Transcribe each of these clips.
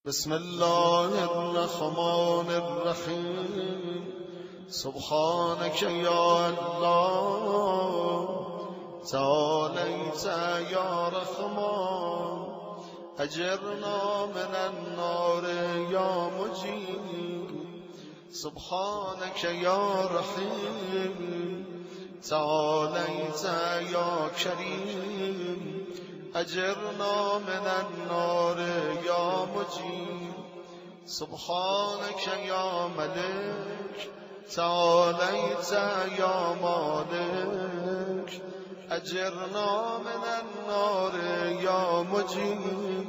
بسم الله الرحمن الرحیم سبحانك یا الله تعالیت یا رحمان اجرنا من النار یا مجیب سبحانك یا رحیم تعالیت یا کریم اجرنا من النار یا مجیب سبحانك یا ملک تعالیت یا مالک اجرنا من النار یا مجیب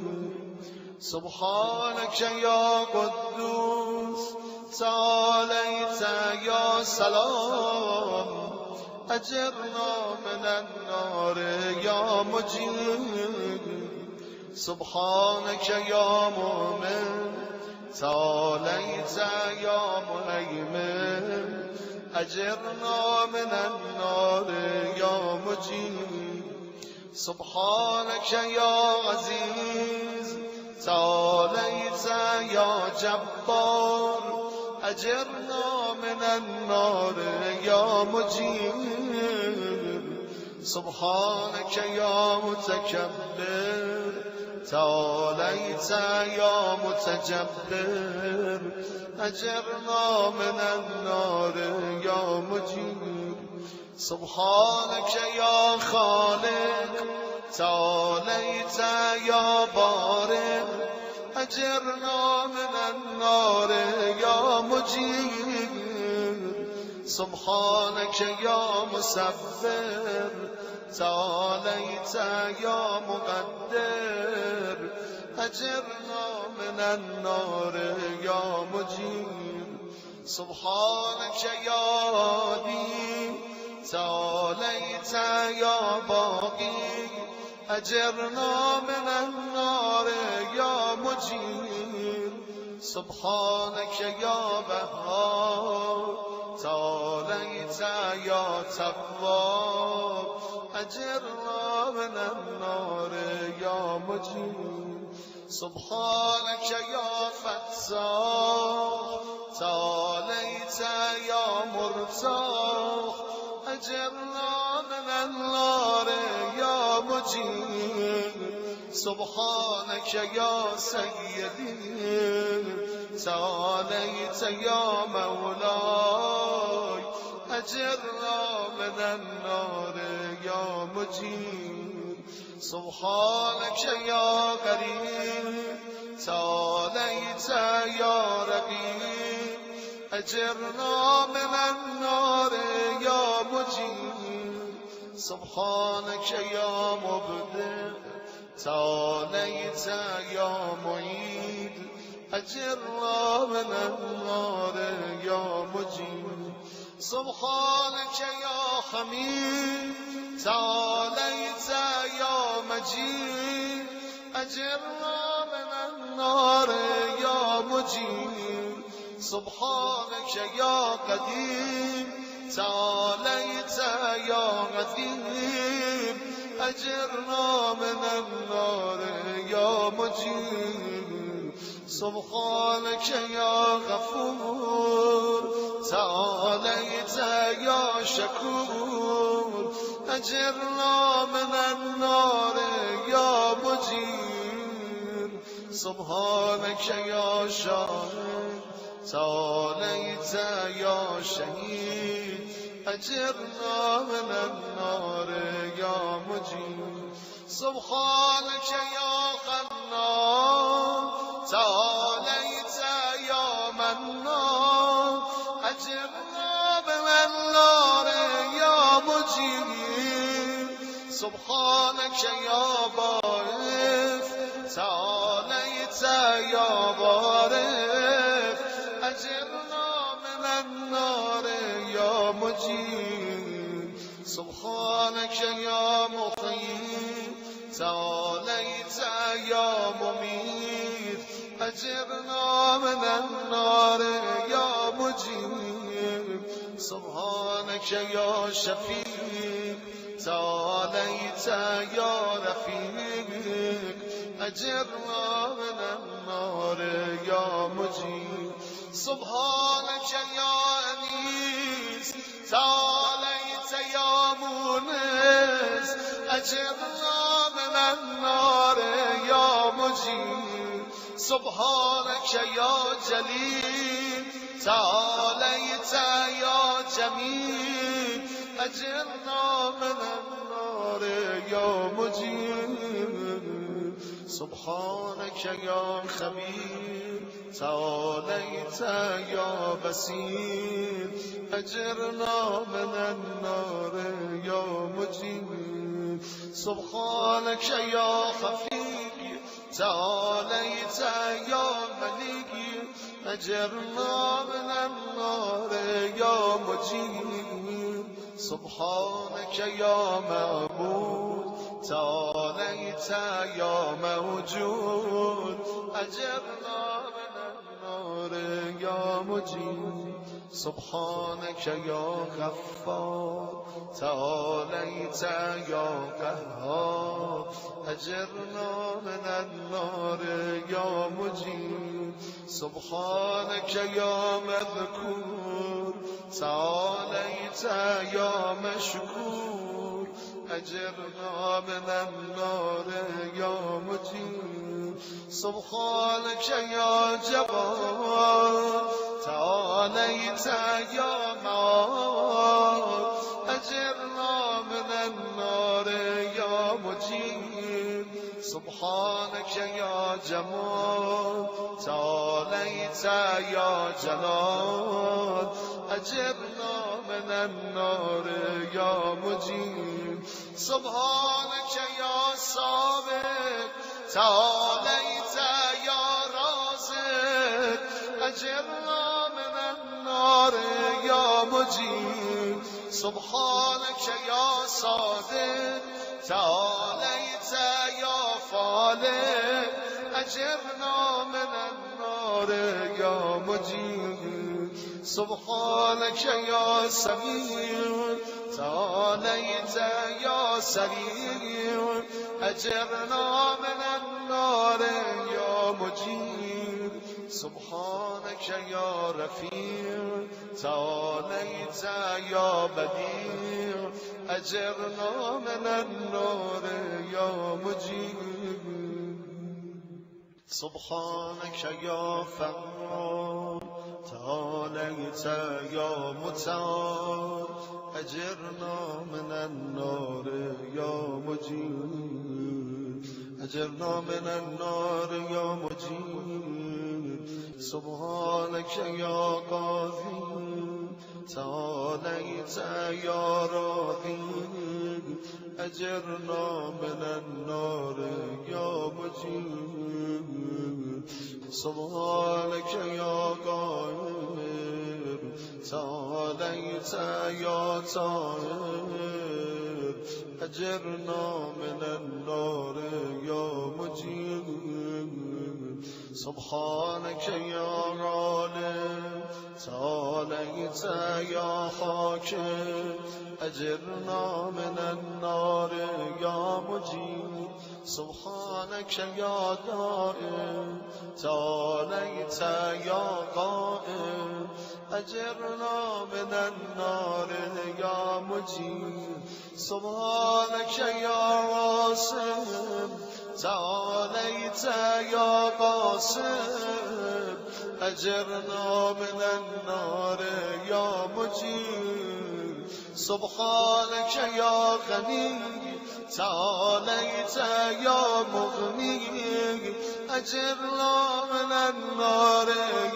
سبحانك یا قدوس تعالیت یا سلام اجرنا من النار یا مجیب سبحانك یا مؤمن تعالیت یا مهیمن اجرنا من النار یا مجیب سبحانك یا عزیز تعالیت یا جبار اجرنا من النار یا مجیب سبحانك یا متکبر تعالیت یا متجبر اجرنا من النار یا مجیب سبحانك یا خالق تعالیت یا بارئ اجرنا من النار یا مجیب سبحانك یا مصور تعالیت یا مقدر اجرنا من النار یا مجیب سبحانك یا هادی تعالیت یا باقی اجرنا من النار یا مجیب سبحانك یا بهار تعالیت یا تواب اجرنا من النار یا مجیب سبحانك یا فتاح تعالیت یا مرتاح اجرنا من النار یا مجیب سبحانك یا سیدی تعالیت یا مولاي اجرنا من النار یا مجیب سبحانك یا قریب تعالیت یا رقیب اجرنا من النار یا مجیب سبحانك یا مبدع تعالیت یا معید اجرنا من النار یا مجیب سبحانك یا حمید تعالیت یا مجید اجرنا من النار یا مجیب سبحانك یا قدیم تعالیت یا قدیم اجرنا من النار یا مجیب سبحانك یا غفور تعالیت یا شکور اجرنا من النار یا مجیب سبحانك یا شاهد تعالیت یا شهید اجرنا من النار یا مجیب سبحانك یا خنان تعالیت یا منان اجرنا من النار یا مجیب سبحانك یا باعث تعالیت یا بارئ اجرنا من النار یا مجیب سبحانك یا مقیم تعالیت یا ممید اجرنا من النار یا مجیب سبحانك یا شفیع تعالیت یا رفیق أجرنا من النار يا مجيب سبحانك يا أنيس تعاليت يا مونس أجرنا من النار يا مجيب سبحانك يا جليل تعاليت يا جميل أجرنا من النار يا مجيب سبحانك يا خبير تعاليت يا بصير أجرنا من النار يا مجيب سبحانك يا خفي تعاليت يا مليك أجرنا من النار يا مجيب سبحانك يا معبود تعاليت يا موجود أجرنا من النار يا مجيب سبحانك يا غفار تعاليت يا قهار أجرنا من النار يا مجيب سبحانك يا مذكور تعاليت يا مشكور أجرنا من النار يا مجيب سبحانك يا جبار تعاليت يا معاد أجرنا من النار يا مجيب سبحانك يا جمال تعاليت يا جلال أجرنا من النار يا مجيب سبحانك يا صابر تعاليت يا رازق أجرنا من النار يا مجيب سبحانك يا صادق تعاليت يا فالق أجرنا من النار يا مجيب سبحانك يا سميع تعاليت يا سريع أجرنا من النار يا مجيب سبحانك يا رفيع تعاليت يا بديع أجرنا من النار يا مجيب سبحانك يا فرار تعاليت يا متعال أجرنا من النار يا مجيب أجرنا من النار يا مجيب سبحانك يا قاضي تعاليت يا راضي أجرنا من النار يا مجيب سبحانك يا قاهر تعاليت يا طاهر أجرنا من النار يا مجيب سبحانك يا عالم تعاليت يا حاكم أجرنا من النار يا مجيب سبحانك يا دائم تعاليت يا قائم أجرنا من النار يا مجيب سبحانك يا عاصم تعاليت يا قاسم أجرنا من النار يا مجيب سبحانك يا غني تعاليت يا مغني أجرنا من النار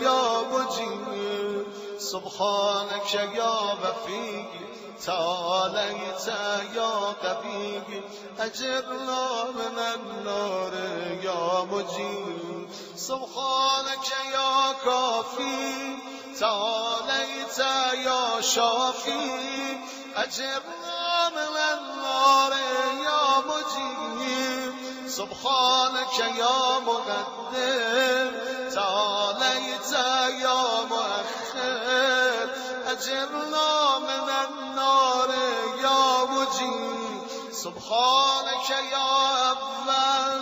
يا مجيب سبحانك يا وفي تعاليت يا قوي أجرنا من النار يا مجيب سبحانك يا كافي تعاليت يا شافي أجرنا من النار يا مجيب سبحانك يا مقدم تعاليت يا مؤخر أجرنا من النار يا مجيب سبحانك يا أول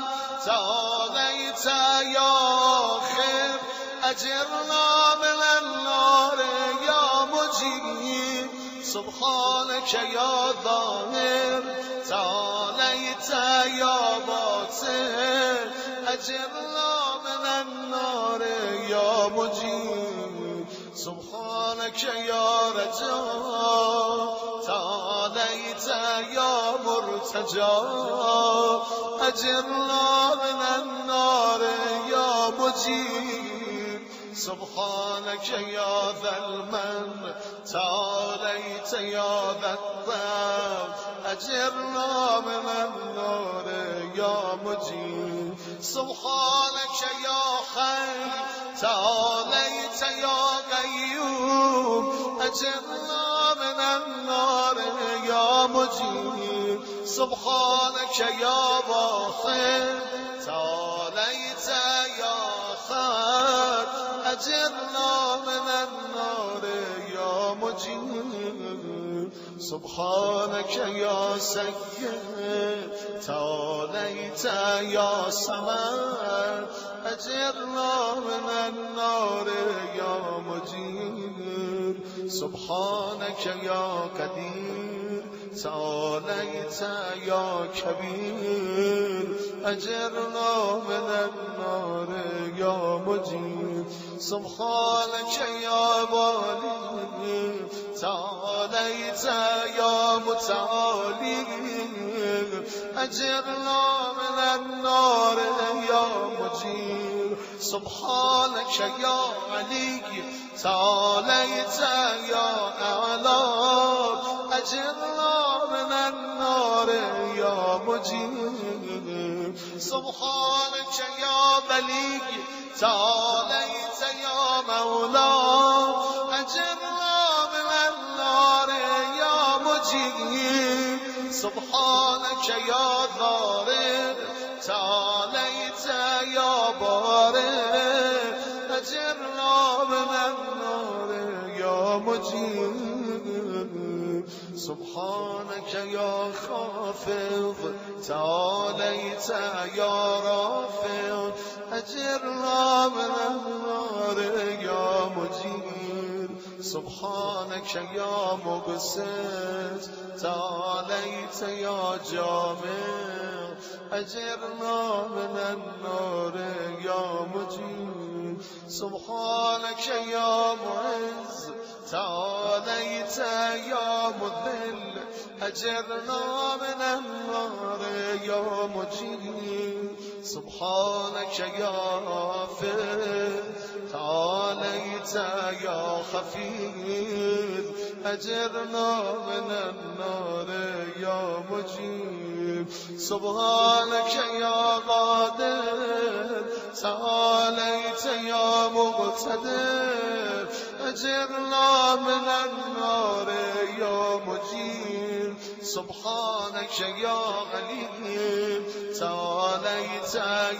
أجرنا من النار يا مجيب سبحانك يا ظاهر تعاليت يا باطن أجرنا من النار يا مجيب سبحانك يا رجاء تعاليت يا مرتجى أجرنا من النار يا مجيب سبحانك يا ذا المن تعاليت يا ذا الطاب أجرنا من النار يا مجيب سبحانك يا خير تعاليت يا قيوم أجرنا من النار يا مجيب سبحانك يا باخر تعاليت يا خير أجرنا من النار يا مجيب سبحانك يا سيد تعاليت يا سمد أجرنا من النار يا مجيب سبحانك يا قدير تعاليت يا كبير أجرنا من النار يا مجيب سبحانك يا بالي تعاليت يا متعالي أجرنا من النار يا مجيب سبحانك يا علي تعاليت يا أعلى أجرنا من النار يا مجيب سبحانك يا بليغ تعاليت يا مولا أجرنا من النار يا مجيب سبحانك يا ضارب تعاليت يا بارئ أجرنا من النار يا مجيب سبحانك يا خافض تعاليت يا رافع أجرنا من النار يا مجيب سبحانك يا مبسط تعاليت يا جامع أجرنا من النار يا مجيب سبحانك يا معز تعاليت يا مذل أجرنا من النار يا مجيب سبحانك يا غافر تعاليت يا خفيف أجرنا من النار يا مجيب سبحانك يا قادر تعاليت يا مقتدر أجرنا من النار يا مجيب سبحانك يا عليم تعاليت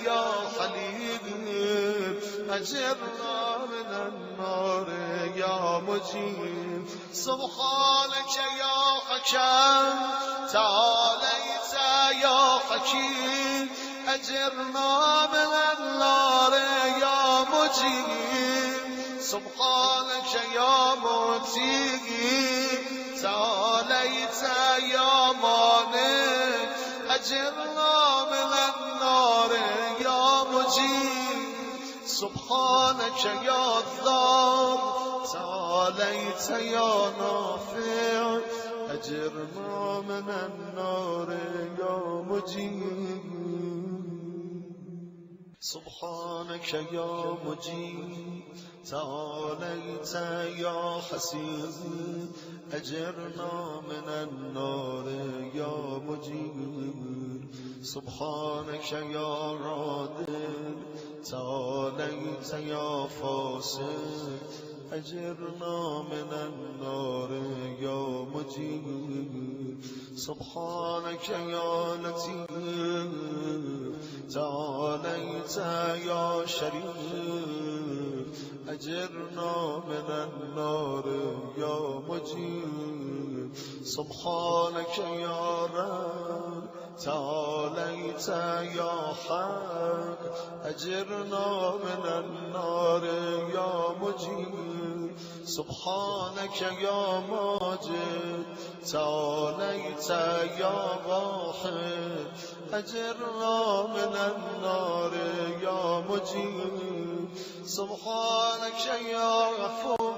يا حليم أجرنا من النار يا مجيب سبحانك يا حكم تعاليت يا حكيم أجرنا من النار يا مجيب سبحانك يا موتي تعاليت يا مانع أجرنا من النار يا مجيب سبحانك يا الضار تعاليت يا نافع أجرنا من النار يا مجيب سبحانك يا مجيب تعاليت يا حسيب أجرنا من النار يا مجيب سبحانك يا رادل تعاليت يا فاسد أجرنا من النار يا مجيب سبحانك يا لطيف تعاليت يا شريف أجرنا من النار يا مجيب سبحانك يا رب تعاليت يا حق أجرنا من النار يا مجيب سبحانك يا ماجد تعاليت يا واحد أجرنا من النار يا مجيب سبحانك يا غفور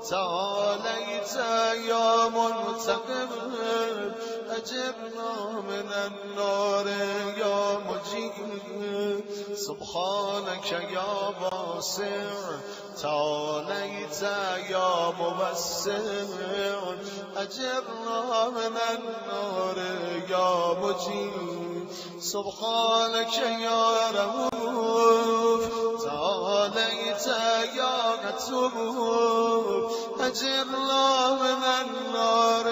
تعاليت يا منتقم أجرنا من النار يا مجيب سبحانك يا واسع تعاليت يا موسع أجرنا من النار يا مجيب سبحانك يا رؤوف تعاليت يا غفور أجرنا من النار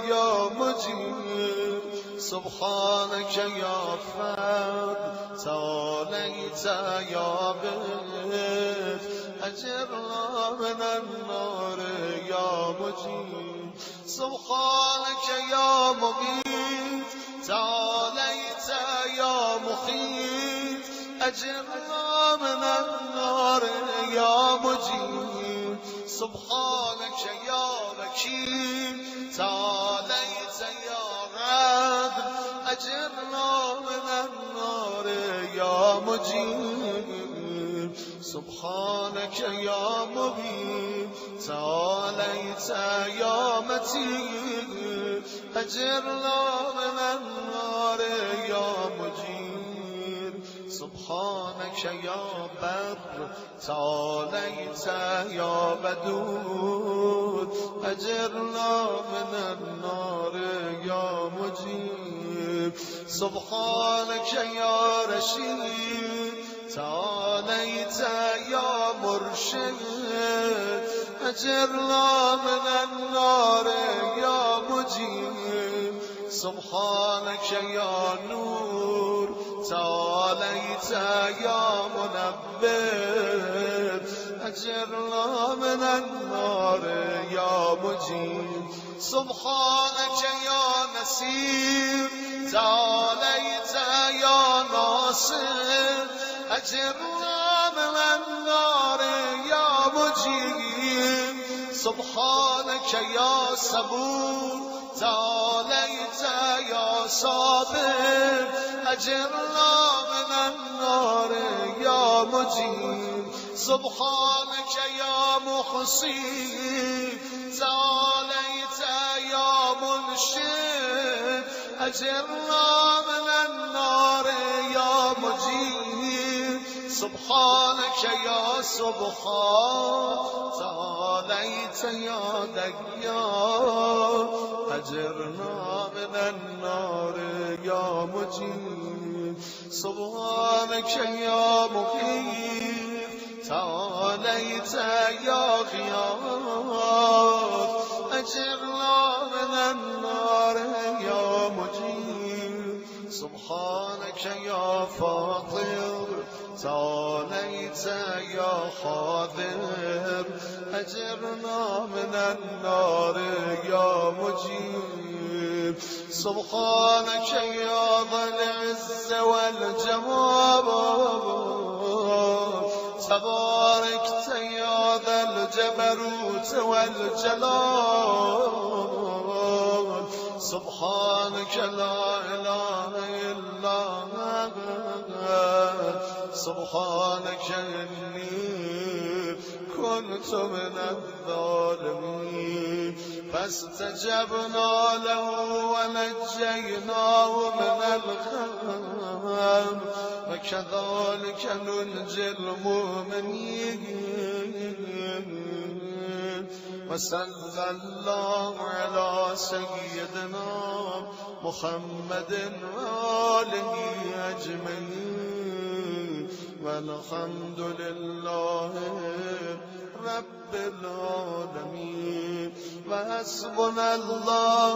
يا مجيب سبحانك يا فرد تعاليت يا بيت أجرنا من النار يا مجيب سبحانك يا مغيث تعاليت يا مخيف أجرنا من النار يا مجيب سبحانك يا وكيل تعاليت يا رب أجرنا من النار يا مجيب سبحانك يا مبين تعاليت يا متين أجرنا من النار يا مجيب سبحانك يا بر تعاليت يا بدود أجرنا من النار يا مجيب سبحانك يا رشيد تعاليت يا مرشد أجرنا من النار يا مجيب سبحانك يا نور تعاليت يا منبه أجرنا من النار يا مجيب سبحانك يا نسير تعاليت يا ناصر أجرنا من النار يا مجيب سبحانك يا صبور تعاليت يا صابر أجرنا من النار يا مجيب سبحانك يا محصي تعاليت يا منشد أجرنا من النار يا مجيب سبحانك يا سبحان تعاليت يا ديان أجرنا من النار يا مجيب سبحانك يا مقيم تعاليت يا غياث أجرنا من النار يا مجيب سبحانك يا فاطر تعاليت يا حاضر أجرنا من النار يا مجيب سبحانك يا ذا العز والجمال تباركت يا ذا الجبروت والجلال سبحانك لا إله إلا أنت سبحانك إني كنت من الظالمين فاستجبنا له ونجيناه من الغم وكذلك ننجي المؤمنين وصلى الله على سيدنا محمد وآله أجمعين والحمد لله رب العالمين وحسبنا الله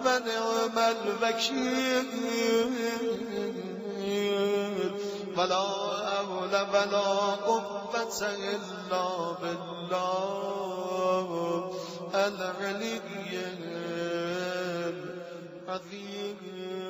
ونعم الوكيل ولا حول ولا قوة إلا بالله العلي عظيم